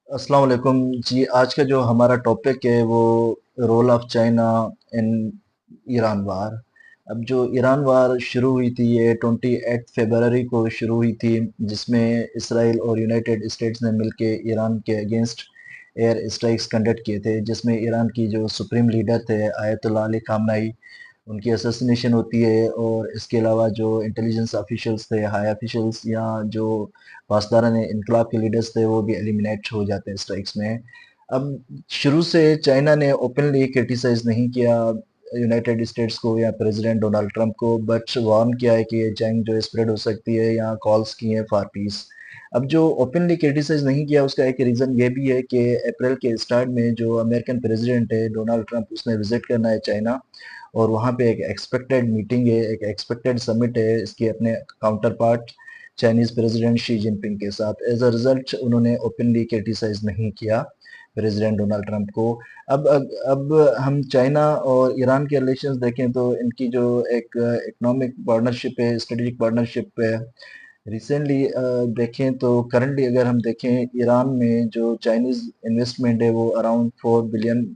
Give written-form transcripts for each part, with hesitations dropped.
अस्सलाम वालेकुम जी। आज का जो हमारा टॉपिक है वो role of China in Iran war. अब जो ईरान वार शुरू हुई थी ये 28 फरवरी को शुरू हुई थी, जिसमें इसराइल और यूनाइटेड स्टेट्स ने मिलके ईरान के अगेंस्ट एयर स्ट्राइक्स कंडक्ट किए थे, जिसमें ईरान की जो सुप्रीम लीडर थे आयतुल्ला अली खामनाई, उनकी असैसिनेशन होती है। और इसके अलावा जो इंटेलिजेंस ऑफिशियल्स थे, हाई ऑफिशियल्स या जो पासदारान इनकलाब के लीडर्स थे, वो भी एलिमिनेट हो जाते हैं स्ट्राइक्स में। अब शुरू से चाइना ने ओपनली क्रिटिसाइज नहीं किया यूनाइटेड स्टेट्स को या प्रेसिडेंट डोनाल्ड ट्रंप को, बट वार्न किया है कि ये जंग जो स्प्रेड हो सकती है, या कॉल्स की हैं फॉर पीस। अब जो ओपनली क्रिटिसाइज नहीं किया उसका एक रीज़न ये भी है कि अप्रैल के स्टार्ट में जो अमेरिकन प्रेसिडेंट है डोनाल्ड ट्रंप, उसने विजिट करना है चाइना, और वहाँ पे एक एक्सपेक्टेड मीटिंग है, एक एक्सपेक्टेड समिट है इसके अपने counter part Chinese president Xi Jinping के साथ। एज अ रिजल्ट उन्होंने ओपनली क्रिटिसाइज नहीं किया प्रेसिडेंट डोनाल्ड ट्रंप को। अब हम चाइना और ईरान के रिलेशंस देखें तो इनकी जो एक इकोनॉमिक पार्टनरशिप है, स्ट्रेटेजिक पार्टनरशिप है, रिसेंटली देखें तो करंटली अगर हम देखें, ईरान में जो चाइनीज इन्वेस्टमेंट है वो अराउंड 4 बिलियन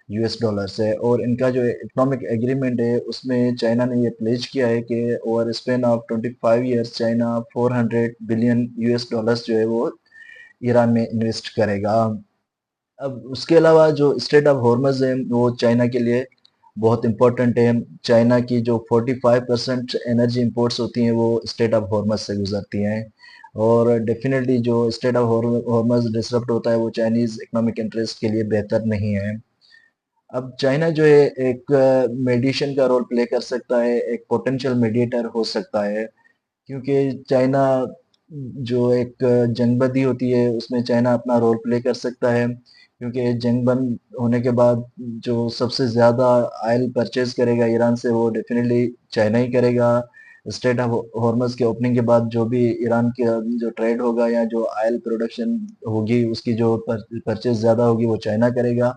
यूएस डॉलर्स है। और इनका जो इकोनॉमिक एग्रीमेंट है उसमें चाइना ने ये प्लेज किया है कि over span of 25 years China 400 billion US dollars जो है वो ईरान में इन्वेस्ट करेगा। अब उसके अलावा जो स्ट्रेट ऑफ हॉर्मज है वो चाइना के लिए बहुत इंपॉर्टेंट है। चाइना की जो 45% एनर्जी इंपोर्ट्स होती हैं वो स्ट्रेट ऑफ हॉर्मज से गुजरती हैं। और डेफिनेटली जो स्ट्रेट ऑफ हॉर्मज डिसरप्ट होता है वो चाइनीज इकोनॉमिक इंटरेस्ट के लिए बेहतर नहीं है। अब चाइना जो है एक मेडिएशन का रोल प्ले कर सकता है, एक पोटेंशियल मीडिएटर हो सकता है, क्योंकि चाइना जो एक जंग बंदी होती है उसमें चाइना अपना रोल प्ले कर सकता है, क्योंकि जंग बंद होने के बाद जो सबसे ज़्यादा ऑयल परचेज करेगा ईरान से वो डेफिनेटली चाइना ही करेगा। स्ट्रेट ऑफ हॉर्मज के ओपनिंग के बाद जो भी ईरान के जो ट्रेड होगा या जो ऑयल प्रोडक्शन होगी उसकी जो परचेज ज़्यादा होगी वो चाइना करेगा।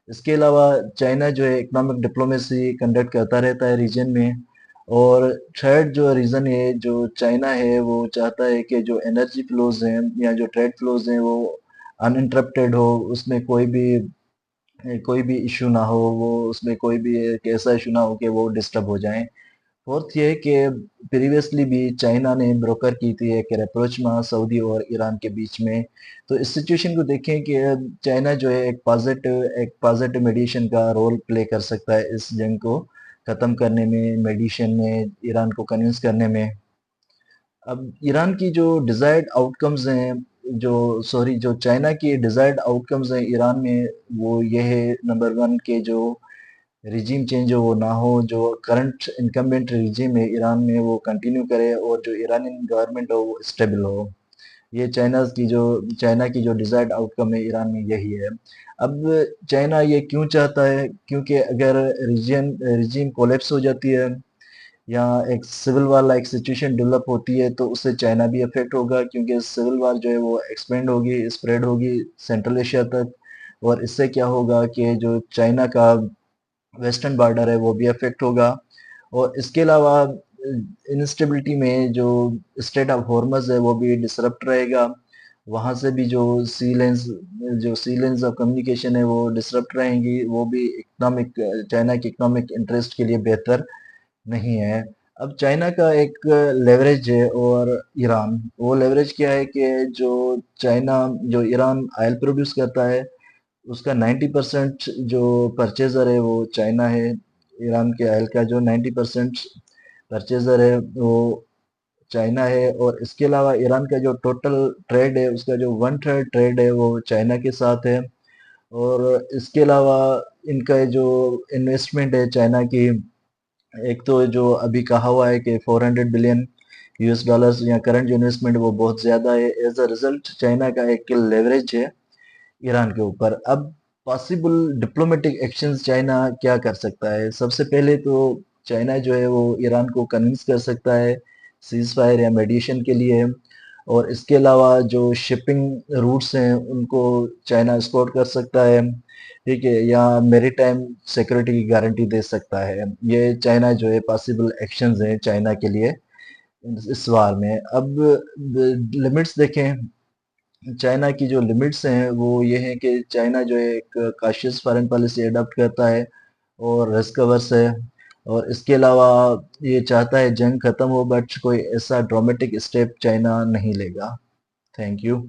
इसके अलावा चाइना जो है इकोनॉमिक डिप्लोमेसी कंडक्ट करता रहता है रीजन में। और थर्ड जो रीज़न है, जो चाइना है वो चाहता है कि जो एनर्जी फ्लोज हैं या जो ट्रेड फ्लोज हैं वो अनइंटरप्टेड हो, उसमें कोई भी इशू ना हो, वो उसमें कोई भी एक ऐसा इशू ना हो कि वो डिस्टर्ब हो जाएं। फोर्थ ये है कि प्रीवियसली भी चाइना ने ब्रोकर की थी एक रेप्रोचमा सऊदी और ईरान के बीच में। तो इस सिचुएशन को देखें कि चाइना जो है एक पॉजिटिव मेडिएशन का रोल प्ले कर सकता है इस जंग को ख़त्म करने में, मेडिएशन में, ईरान को कन्विंस करने में। अब ईरान की जो डिज़ायर्ड आउटकम्स हैं, जो चाइना की डिज़ायर्ड आउटकम्स हैं ईरान में, वो ये है नंबर वन के जो रिजीम चेंज हो वो ना हो, जो करंट इनकम्बेंट रिजीम है ईरान में वो कंटिन्यू करे, और जो ईरानियन गवर्नमेंट हो वो स्टेबल हो। ये चाइना की जो डिजायर्ड आउटकम है ईरान में यही है। अब चाइना ये क्यों चाहता है, क्योंकि अगर रिजीम कोलेप्स हो जाती है या एक civil war like situation develop होती है तो उससे चाइना भी अफेक्ट होगा, क्योंकि सिविल वार जो है वो एक्सपेंड होगी, स्प्रेड होगी सेंट्रल एशिया तक। और इससे क्या होगा कि जो चाइना का वेस्टर्न बॉर्डर है वो भी अफेक्ट होगा। और इसके अलावा इंस्टेबिलिटी में जो स्ट्रेट ऑफ हॉर्मज है वो भी डिसरप्ट रहेगा। वहाँ से भी जो सी लेंस ऑफ कम्युनिकेशन है वो डिसरप्ट रहेंगी, वो भी इकोनॉमिक चाइना के इकोनॉमिक इंटरेस्ट के लिए बेहतर नहीं है। अब चाइना का एक लेवरेज है, और ईरान वो लेवरेज क्या है कि जो ईरान ऑयल प्रोड्यूस करता है उसका 90% जो परचेजर है वो चाइना है। ईरान के ऑयल का जो 90% परचेजर है वो चाइना है। और इसके अलावा ईरान का जो टोटल ट्रेड है उसका जो 1/3 ट्रेड है वो चाइना के साथ है। और इसके अलावा इनका जो इन्वेस्टमेंट है चाइना की, एक तो जो अभी कहा हुआ है कि 400 बिलियन यूएस डॉलर्स या करंट जो इन्वेस्टमेंट वो बहुत ज़्यादा है। एज अ रिजल्ट चाइना का एक लेवरेज है ईरान के ऊपर। अब पॉसिबल डिप्लोमेटिक एक्शंस चाइना क्या कर सकता है? सबसे पहले तो चाइना जो है वो ईरान को कन्विंस कर सकता है सीज फायर या मेडिएशन के लिए। और इसके अलावा जो शिपिंग रूट्स हैं उनको चाइना एस्कॉर्ट कर सकता है, ठीक है, या मेरीटाइम सिक्योरिटी की गारंटी दे सकता है। ये चाइना जो है पॉसिबल एक्शंस हैं चाइना के लिए इस वार में। अब लिमिट्स देखें चाइना की जो लिमिट्स हैं वो ये हैं कि चाइना जो है एक काशियस फॉरेन पॉलिसी अडॉप्ट करता है और रिस्क अवर्स है, और इसके अलावा ये चाहता है जंग खत्म हो, बट कोई ऐसा ड्रामेटिक स्टेप चाइना नहीं लेगा। Thank you.